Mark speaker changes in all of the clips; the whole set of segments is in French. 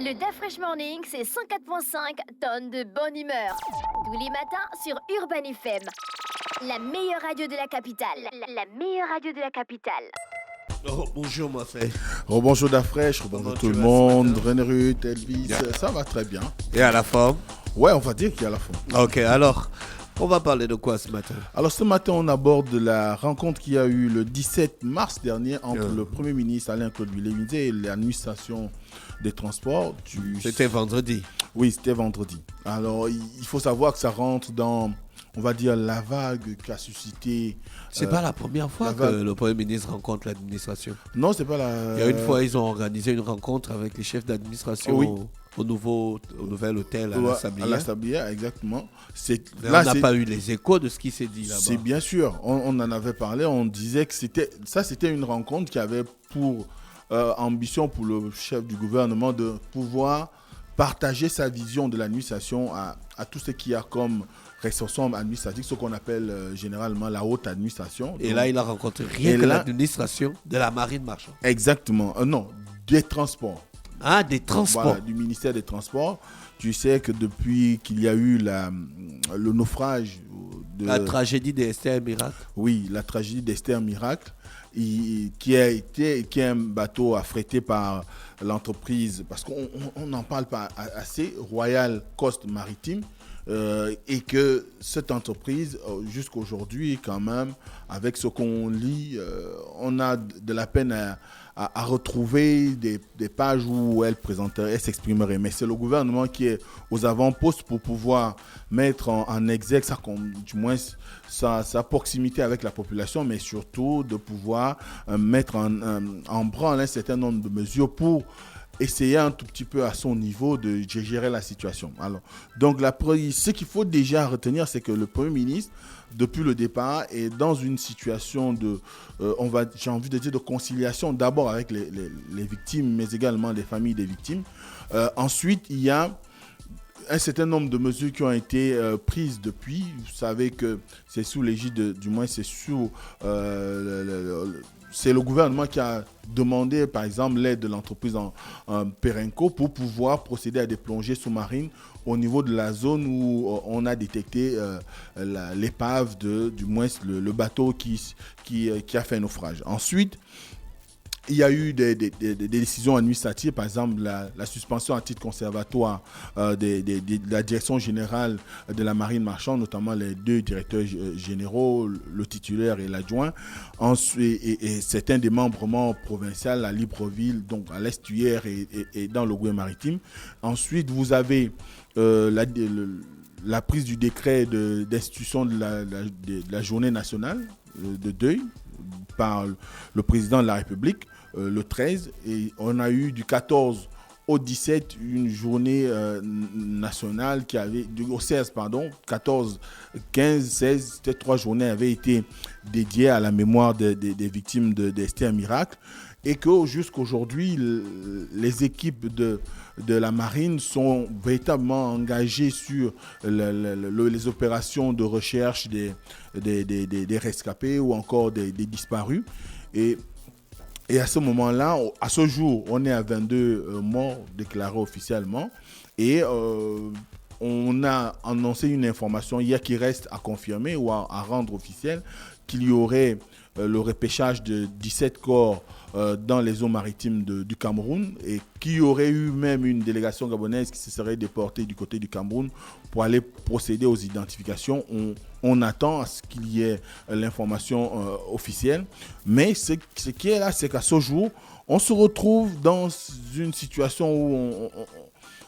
Speaker 1: Le DaFresh Morning, c'est 104.5 tonnes de bonne humeur. Tous les matins sur Urban FM. La meilleure radio de la capitale. La meilleure radio de la capitale.
Speaker 2: Oh, bonjour, ma frère.
Speaker 3: Rebonjour DaFresh, rebonjour tout le monde. René Ruth, Elvis, ça va très bien.
Speaker 2: Et à la forme?
Speaker 3: Ouais, on va dire qu'il y a la forme.
Speaker 2: Ok, alors, on va parler de quoi ce matin?
Speaker 3: Alors ce matin, on aborde la rencontre qu'il y a eu le 17 mars dernier entre le Premier ministre Alain-Claude Villemizet et l'administration des transports.
Speaker 2: C'était vendredi.
Speaker 3: Oui, c'était vendredi. Alors, il faut savoir que ça rentre dans, on va dire, la vague qu'a suscité...
Speaker 2: C'est pas la première fois que le Premier ministre rencontre l'administration.
Speaker 3: Non, c'est pas la...
Speaker 2: Il y a une fois, ils ont organisé une rencontre avec les chefs d'administration au nouvel hôtel à la Sablière.
Speaker 3: À la Sablière, exactement.
Speaker 2: On n'a pas eu les échos de ce qui s'est dit là-bas.
Speaker 3: C'est bien sûr. On en avait parlé. On disait que c'était une rencontre qui avait pour ambition pour le chef du gouvernement de pouvoir partager sa vision de l'administration à tout ce qu'il y a comme ressources administratives, ce qu'on appelle généralement la haute administration.
Speaker 2: Et donc, là, il a rencontré rien que l'administration de la marine marchande.
Speaker 3: Exactement. Non, des transports.
Speaker 2: Ah, des transports.
Speaker 3: Voilà, du ministère des Transports. Tu sais que depuis qu'il y a eu le naufrage de...
Speaker 2: La tragédie d'Esther Miracle.
Speaker 3: Oui, la tragédie d'Esther Miracle, qui est un bateau affrété par l'entreprise, parce qu'on n'en parle pas assez, Royal Coast Maritime, et que cette entreprise, jusqu'aujourd'hui quand même, avec ce qu'on lit, on a de la peine à retrouver des pages où elle s'exprimerait. Mais c'est le gouvernement qui est aux avant-postes pour pouvoir mettre en exergue du moins sa proximité avec la population, mais surtout de pouvoir mettre en branle un certain nombre de mesures pour essayer un tout petit peu à son niveau de gérer la situation. Alors, donc, ce qu'il faut déjà retenir, c'est que le Premier ministre, depuis le départ, est dans une situation de, j'ai envie de dire, de conciliation, d'abord avec les victimes, mais également les familles des victimes. Ensuite, il y a un certain nombre de mesures qui ont été prises depuis. Vous savez que c'est sous l'égide, du moins c'est sous... c'est le gouvernement qui a demandé, par exemple, l'aide de l'entreprise en Perenco pour pouvoir procéder à des plongées sous-marines au niveau de la zone où on a détecté l'épave, du moins le bateau qui a fait naufrage. Ensuite, il y a eu des décisions administratives, par exemple la suspension à titre conservatoire de la direction générale de la marine marchande, notamment les deux directeurs généraux, le titulaire et l'adjoint, et certains des membrements provinciaux à Libreville, donc à l'Estuaire et dans le Gouin maritime. Ensuite, vous avez la prise du décret d'institution de la journée nationale de deuil par le président de la République, le 13, et on a eu du 14 au 17 une journée nationale au 16, pardon, 14, 15, 16, ces 3 journées avaient été dédiées à la mémoire des victimes d'Esther Miracle, et que jusqu'aujourd'hui, les équipes de la marine sont véritablement engagées sur les opérations de recherche des rescapés ou encore des disparus. Et à ce moment-là, à ce jour, on est à 22 morts déclarés officiellement. Et on a annoncé une information hier qui reste à confirmer ou à rendre officielle, qu'il y aurait le repêchage de 17 corps dans les eaux maritimes du Cameroun, et qu'il y aurait eu même une délégation gabonaise qui se serait déportée du côté du Cameroun pour aller procéder aux identifications. On attend à ce qu'il y ait l'information officielle. Mais ce qui est là, c'est qu'à ce jour, on se retrouve dans une situation où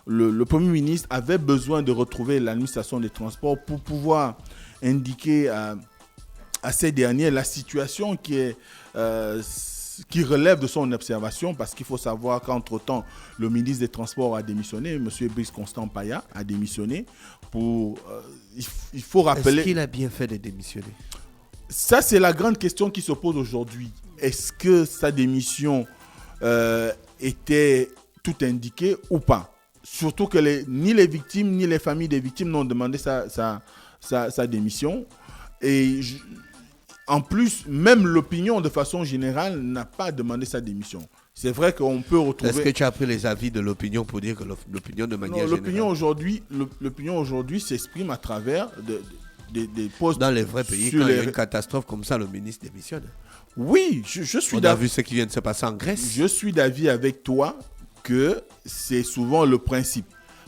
Speaker 3: le Premier ministre avait besoin de retrouver l'administration des transports pour pouvoir indiquer à ces derniers la situation qui relève de son observation, parce qu'il faut savoir qu'entre-temps, le ministre des Transports a démissionné, M. Brice Constant Paya a démissionné. Il faut rappeler...
Speaker 2: Est-ce qu'il a bien fait de démissionner?
Speaker 3: Ça, c'est la grande question qui se pose aujourd'hui. Est-ce que sa démission était tout indiquée ou pas? Surtout que ni les victimes, ni les familles des victimes n'ont demandé sa démission. Et en plus, même l'opinion de façon générale n'a pas demandé sa démission. C'est vrai qu'on peut retrouver...
Speaker 2: Est-ce que tu as pris les avis de l'opinion pour dire que l'opinion de manière générale...
Speaker 3: L'opinion aujourd'hui s'exprime à travers des postes...
Speaker 2: Dans les vrais pays, quand il y a une catastrophe comme ça, le ministre démissionne.
Speaker 3: Oui, je suis
Speaker 2: d'accord. On a vu ce qui vient de se passer en Grèce.
Speaker 3: Je suis d'avis avec toi que c'est souvent le principe.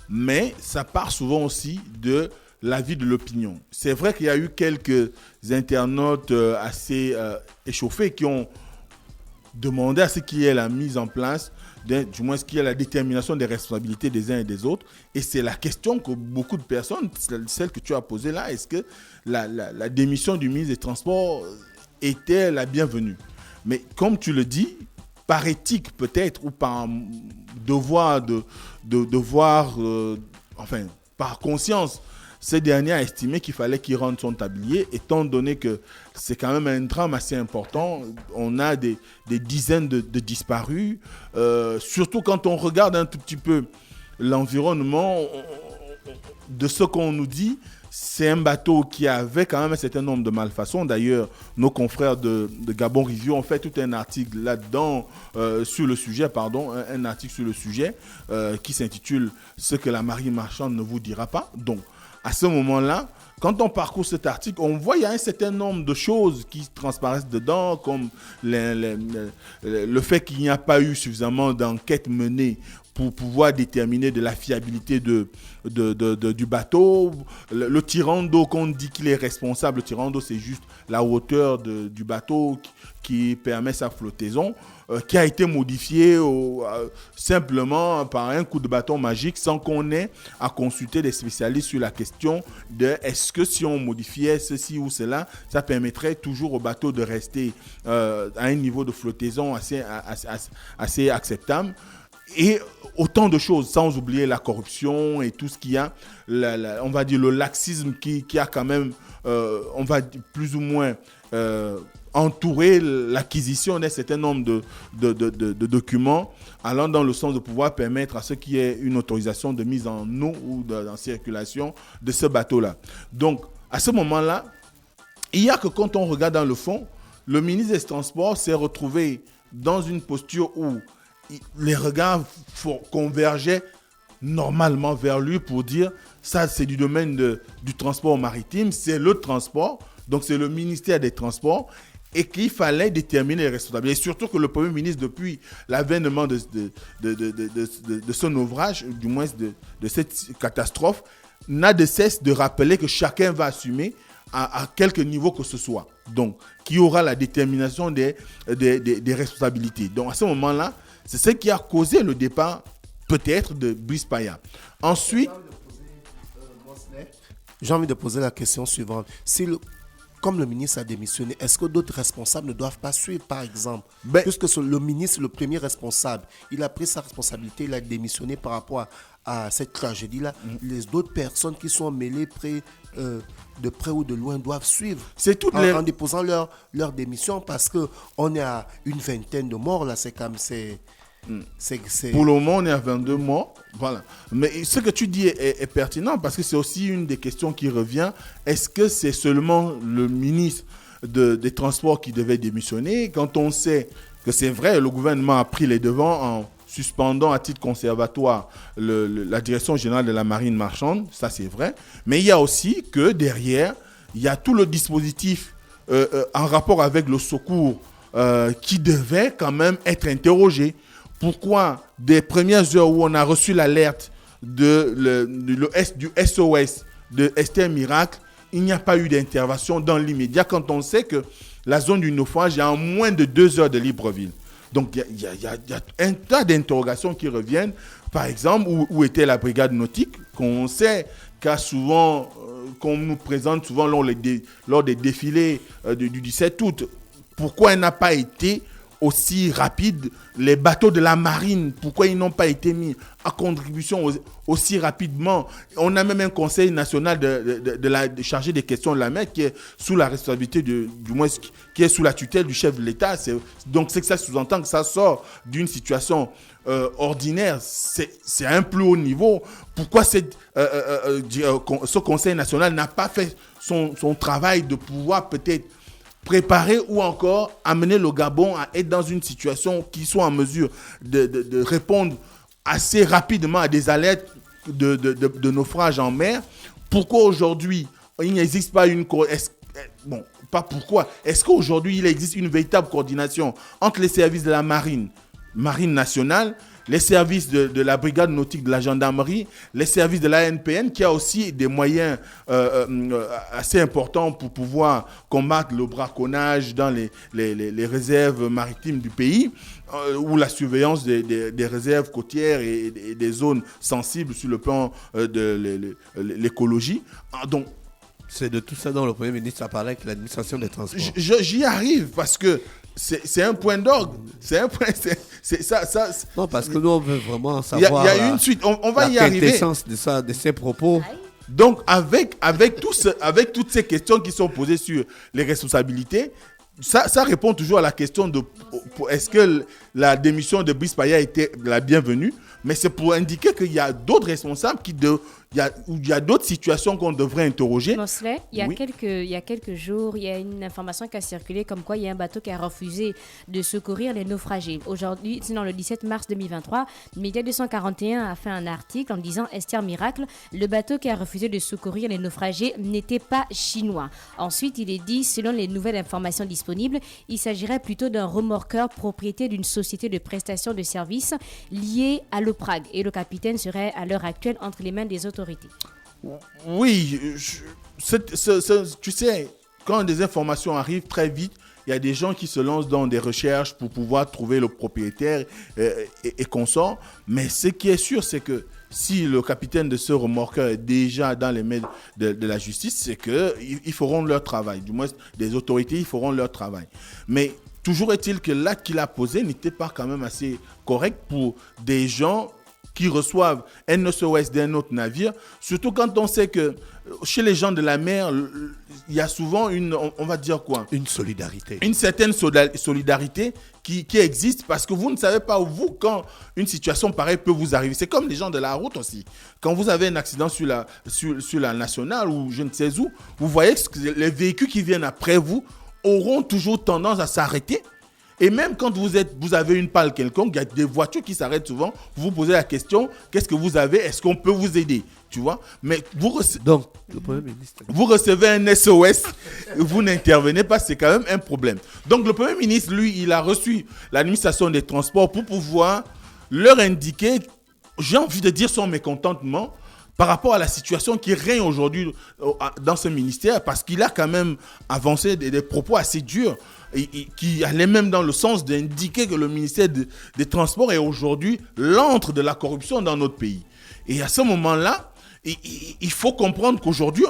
Speaker 3: Mais ça part souvent aussi de l'avis de l'opinion. C'est vrai qu'il y a eu quelques internautes assez échauffés qui ont demandé à ce qu'il y ait la mise en place, du moins ce qu'il y ait la détermination des responsabilités des uns et des autres. Et c'est la question que beaucoup de personnes, celle que tu as posée là, est-ce que la démission du ministre des Transports était la bienvenue? Mais comme tu le dis, par éthique peut-être, ou par devoir par conscience, ce dernier a estimé qu'il fallait qu'il rende son tablier, étant donné que c'est quand même un drame assez important. On a des dizaines de disparus. Surtout quand on regarde un tout petit peu l'environnement, de ce qu'on nous dit, c'est un bateau qui avait quand même un certain nombre de malfaçons. D'ailleurs, nos confrères de Gabon Review ont fait tout un article là-dedans sur le sujet, un article sur le sujet qui s'intitule « Ce que la marine marchande ne vous dira pas ». Donc, à ce moment-là, quand on parcourt cet article, on voit qu'il y a un certain nombre de choses qui transparaissent dedans, comme le fait qu'il n'y a pas eu suffisamment d'enquêtes menées pour pouvoir déterminer de la fiabilité du bateau. Le tirant d'eau, qu'on dit qu'il est responsable, le tirant d'eau, c'est juste la hauteur du bateau qui permet sa flottaison, qui a été modifié simplement par un coup de bâton magique sans qu'on ait à consulter des spécialistes sur la question de est-ce que si on modifiait ceci ou cela, ça permettrait toujours au bateau de rester à un niveau de flottaison assez acceptable. Et autant de choses, sans oublier la corruption et tout ce qu'il y a, on va dire le laxisme qui a quand même, on va dire plus ou moins entourer l'acquisition d'un certain nombre de documents allant dans le sens de pouvoir permettre à ceux qui aient une autorisation de mise en eau ou en circulation de ce bateau-là. Donc, à ce moment-là, il y a que quand on regarde dans le fond, le ministre des Transports s'est retrouvé dans une posture où les regards convergeaient normalement vers lui pour dire ça c'est du domaine du transport maritime, c'est le transport, donc c'est le ministère des Transports, et qu'il fallait déterminer les responsabilités. Et surtout que le Premier ministre, depuis l'avènement de son ouvrage, du moins de cette catastrophe, n'a de cesse de rappeler que chacun va assumer à quelque niveau que ce soit. Donc, qu'il y aura la détermination des responsabilités. Donc, à ce moment-là, c'est ce qui a causé le départ, peut-être, de Brice Paya. Ensuite...
Speaker 4: J'ai envie de poser la question suivante. Comme le ministre a démissionné, est-ce que d'autres responsables ne doivent pas suivre, par exemple? Puisque le ministre, le premier responsable, il a pris sa responsabilité, il a démissionné par rapport à cette tragédie-là. Les autres personnes qui sont mêlées de près ou de loin doivent suivre en déposant leur démission, parce qu'on est à une vingtaine de morts là.
Speaker 3: Pour le moment, on est à 22 morts. Voilà. Mais ce que tu dis est pertinent, parce que c'est aussi une des questions qui revient. Est-ce que c'est seulement le ministre des Transports qui devait démissionner, quand on sait que c'est vrai, le gouvernement a pris les devants en suspendant à titre conservatoire la direction générale de la marine marchande, ça c'est vrai. Mais il y a aussi que derrière, il y a tout le dispositif en rapport avec le secours qui devait quand même être interrogé. Pourquoi, des premières heures où on a reçu l'alerte du SOS de Esther Miracle, il n'y a pas eu d'intervention dans l'immédiat, quand on sait que la zone du naufrage est en moins de 2 heures de Libreville. Donc, il y a un tas d'interrogations qui reviennent. Par exemple, où était la brigade nautique, qu'on sait qu'on nous présente souvent lors des défilés du 17 août. Pourquoi elle n'a pas été aussi rapide? Les bateaux de la marine, pourquoi ils n'ont pas été mis à contribution aussi rapidement? On a même un conseil national chargé des questions de la mer qui est sous la responsabilité qui est sous la tutelle du chef de l'État. Donc c'est que ça sous-entend que ça sort d'une situation ordinaire. C'est à un plus haut niveau. Pourquoi ce conseil national n'a pas fait son travail de pouvoir peut-être préparer ou encore amener le Gabon à être dans une situation qui soit en mesure de répondre assez rapidement à des alertes de naufrage en mer. Pourquoi aujourd'hui il n'existe pas pas pourquoi. Est-ce qu'aujourd'hui il existe une véritable coordination entre les services de la marine nationale, les services de la brigade nautique de la gendarmerie, les services de l'ANPN, qui a aussi des moyens assez importants pour pouvoir combattre le braconnage dans les réserves maritimes du pays, ou la surveillance des réserves côtières et des zones sensibles sur le plan de l'écologie. Donc,
Speaker 2: c'est de tout ça dont le Premier ministre a parlé avec l'administration des transports.
Speaker 3: J'y arrive parce que c'est un point d'orgue. C'est ça.
Speaker 2: Non, parce que nous, on veut vraiment savoir.
Speaker 3: Il y a une suite. On va y arriver.
Speaker 2: L'essence de ces propos.
Speaker 3: Donc, avec toutes ces questions qui sont posées sur les responsabilités, ça répond toujours à la question de est-ce que la démission de Brice Paya était la bienvenue, mais c'est pour indiquer qu'il y a d'autres responsables il y a d'autres situations qu'on devrait interroger.
Speaker 5: Mosley, il y a quelques jours, il y a une information qui a circulé comme quoi il y a un bateau qui a refusé de secourir les naufragés. Aujourd'hui, sinon le 17 mars 2023, Média 241 a fait un article en disant Esther Miracle, le bateau qui a refusé de secourir les naufragés n'était pas chinois. Ensuite, il est dit, selon les nouvelles informations disponibles, il s'agirait plutôt d'un remorqueur propriété d'une société de prestation de services liée à l'OPRAG et le capitaine serait à l'heure actuelle entre les mains des autorités.
Speaker 3: Oui, tu sais, quand des informations arrivent très vite, il y a des gens qui se lancent dans des recherches pour pouvoir trouver le propriétaire et consorts. Mais ce qui est sûr, c'est que si le capitaine de ce remorqueur est déjà dans les mains de la justice, c'est qu'ils feront leur travail. Du moins, des autorités, ils feront leur travail. Mais toujours est-il que l'acte qu'il a posé n'était pas quand même assez correct pour des gens qui reçoivent un SOS d'un autre navire, surtout quand on sait que chez les gens de la mer, il y a souvent on va dire quoi ?
Speaker 2: Une solidarité.
Speaker 3: Une certaine solidarité qui existe parce que vous ne savez pas, vous, quand une situation pareille peut vous arriver. C'est comme les gens de la route aussi. Quand vous avez un accident sur la nationale ou je ne sais où, vous voyez que les véhicules qui viennent après vous auront toujours tendance à s'arrêter. Et même quand vous avez une panne quelconque, il y a des voitures qui s'arrêtent souvent. Vous vous posez la question, qu'est-ce que vous avez ? Est-ce qu'on peut vous aider ? Tu vois ? Mais
Speaker 2: donc, le Premier ministre...
Speaker 3: Vous recevez un SOS, vous n'intervenez pas, c'est quand même un problème. Donc le Premier ministre, lui, il a reçu l'administration des transports pour pouvoir leur indiquer, j'ai envie de dire son mécontentement, par rapport à la situation qui règne aujourd'hui dans ce ministère, parce qu'il a quand même avancé des propos assez durs, qui allaient même dans le sens d'indiquer que le ministère des Transports est aujourd'hui l'antre de la corruption dans notre pays. Et à ce moment-là, il faut comprendre qu'aujourd'hui,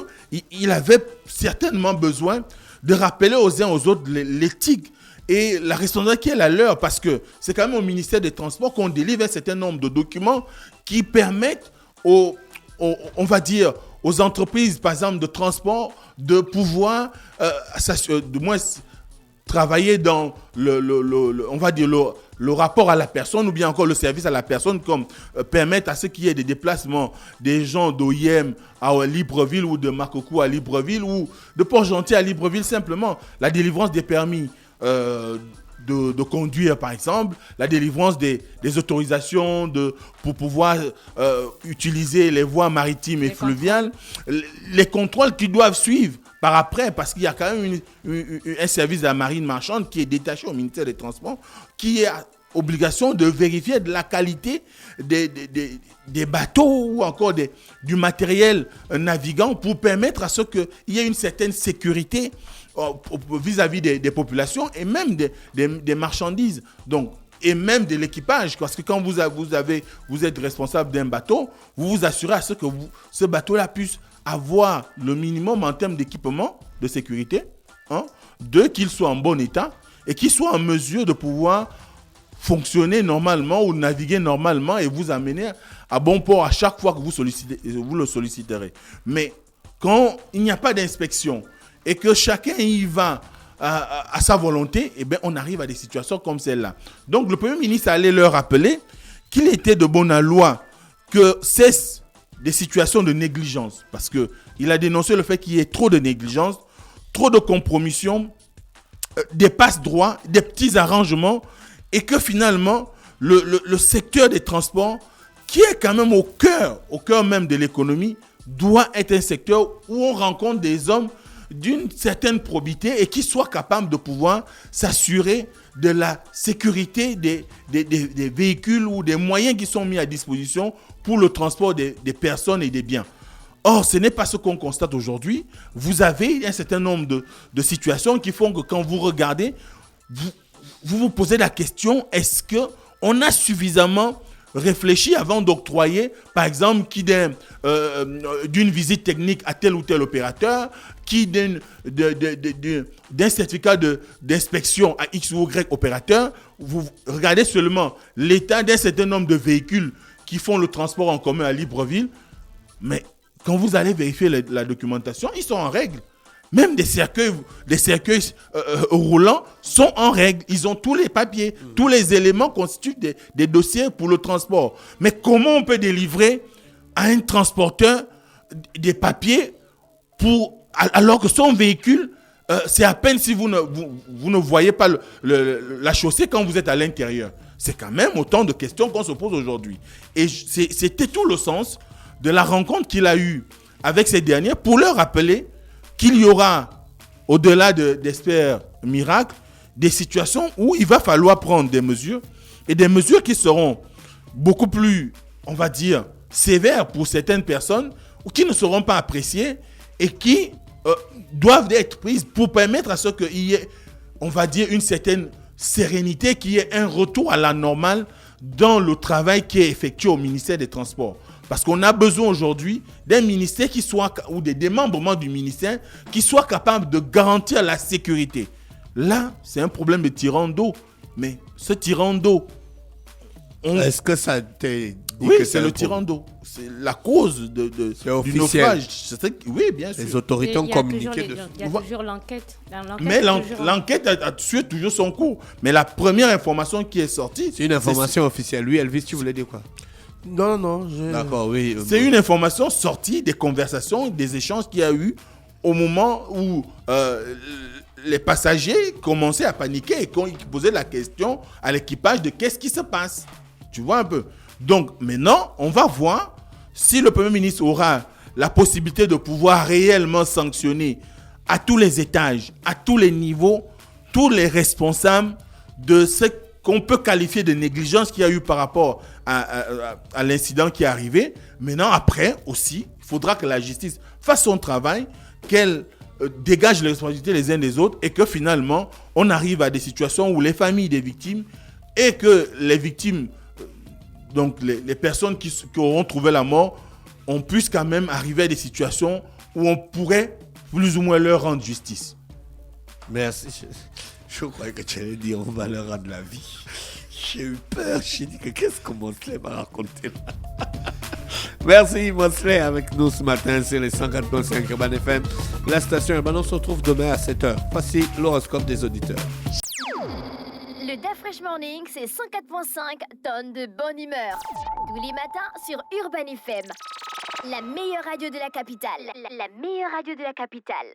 Speaker 3: il avait certainement besoin de rappeler aux uns aux autres l'éthique et la responsabilité qui est la leur, parce que c'est quand même au ministère des Transports qu'on délivre un certain nombre de documents qui permettent on va dire, aux entreprises, par exemple, de transport, de pouvoir, de moins travailler dans on va dire, le rapport à la personne ou bien encore le service à la personne, comme permettre à ce qu'il y ait des déplacements des gens d'OIM à Libreville ou de Makoko à Libreville ou de Port-Gentil à Libreville, simplement la délivrance des permis de conduire, par exemple, la délivrance des autorisations pour pouvoir utiliser les voies maritimes et fluviales, les contrôles qui doivent suivre par après, parce qu'il y a quand même un service de la marine marchande qui est détaché au ministère des Transports, qui a obligation de vérifier de la qualité des bateaux ou encore du matériel navigant pour permettre à ce qu'il y êt une certaine sécurité vis-à-vis des populations et même des marchandises. Donc, et même de l'équipage, parce que quand vous êtes responsable d'un bateau, vous vous assurez à ce que ce bateau-là puisse avoir le minimum en termes d'équipement de sécurité, qu'il soit en bon état et qu'il soit en mesure de pouvoir fonctionner normalement ou naviguer normalement et vous amener à bon port à chaque fois que vous le solliciterez. Mais quand il n'y a pas d'inspection et que chacun y va à sa volonté, eh bien, on arrive à des situations comme celle-là. Donc, le Premier ministre allait leur rappeler qu'il était de bonne loi que cessent des situations de négligence, parce qu'il a dénoncé le fait qu'il y ait trop de négligence, trop de compromission des passe-droits, des petits arrangements, et que finalement, le secteur des transports, qui est quand même au cœur même de l'économie, doit être un secteur où on rencontre des hommes d'une certaine probité et qui soient capables de pouvoir s'assurer de la sécurité des véhicules ou des moyens qui sont mis à disposition pour le transport des personnes et des biens. Or, ce n'est pas ce qu'on constate aujourd'hui. Vous avez un certain nombre de situations qui font que quand vous regardez, vous posez la question, est-ce qu'on a suffisamment réfléchi avant d'octroyer, par exemple, d'une visite technique à tel ou tel opérateur, d'un certificat d'inspection à X ou Y opérateur. Vous regardez seulement l'état d'un certain nombre de véhicules qui font le transport en commun à Libreville, mais quand vous allez vérifier la documentation, ils sont en règle. Même des cercueils roulants sont en règle. Ils ont tous les papiers, tous les éléments constituent des dossiers pour le transport. Mais comment on peut délivrer à un transporteur des papiers alors que son véhicule, c'est à peine si vous ne voyez pas la chaussée quand vous êtes à l'intérieur. C'est quand même autant de questions qu'on se pose aujourd'hui. Et c'était tout le sens de la rencontre qu'il a eue avec ces derniers pour leur rappeler qu'il y aura, au-delà d'experts miracles, des situations où il va falloir prendre des mesures, et des mesures qui seront beaucoup plus, on va dire, sévères pour certaines personnes, ou qui ne seront pas appréciées, et qui doivent être prises pour permettre à ce qu'il y ait, on va dire, une certaine sérénité, qu'il y ait un retour à la normale dans le travail qui est effectué au ministère des Transports. Parce qu'on a besoin aujourd'hui d'un ministère ou des démembrements du ministère qui soient capables de garantir la sécurité. Là, c'est un problème de tirant d'eau. Mais ce tirant d'eau...
Speaker 2: Est-ce que ça t'est dit?
Speaker 3: Oui, c'est le tirant d'eau. C'est la cause du naufrage. Oui, bien sûr.
Speaker 2: Les autorités ont communiqué
Speaker 5: dessus. Il y a toujours l'enquête.
Speaker 3: Mais l'enquête a suivi toujours son cours. Mais la première information qui est sortie...
Speaker 2: C'est une information officielle. Lui, Elvis, tu voulais dire quoi?
Speaker 4: Non.
Speaker 2: D'accord, oui.
Speaker 3: C'est une information sortie des conversations, des échanges qu'il y a eu au moment où les passagers commençaient à paniquer et qu'on posait la question à l'équipage de qu'est-ce qui se passe. Tu vois un peu. Donc maintenant, on va voir si le Premier ministre aura la possibilité de pouvoir réellement sanctionner à tous les étages, à tous les niveaux, tous les responsables de ce qu'on peut qualifier de négligence qu'il y a eu par rapport à l'incident qui est arrivé. Maintenant, après aussi, il faudra que la justice fasse son travail, qu'elle dégage les responsabilités les uns des autres et que finalement, on arrive à des situations où les familles des victimes et que les victimes, donc les personnes qui auront trouvé la mort, on puisse quand même arriver à des situations où on pourrait plus ou moins leur rendre justice.
Speaker 2: Merci. Je croyais que tu allais dire on va leur rendre la vie. J'ai eu peur. J'ai dit que qu'est-ce que Mosley m'a raconté là. Merci Mosley avec nous ce matin sur les 104.5 Urban FM. La station Urban, on se retrouve demain à 7h. Voici l'horoscope des auditeurs.
Speaker 1: Le DAF Fresh Morning, c'est 104.5 tonnes de bonne humeur. Tous les matins sur Urban FM. La meilleure radio de la capitale. La meilleure radio de la capitale.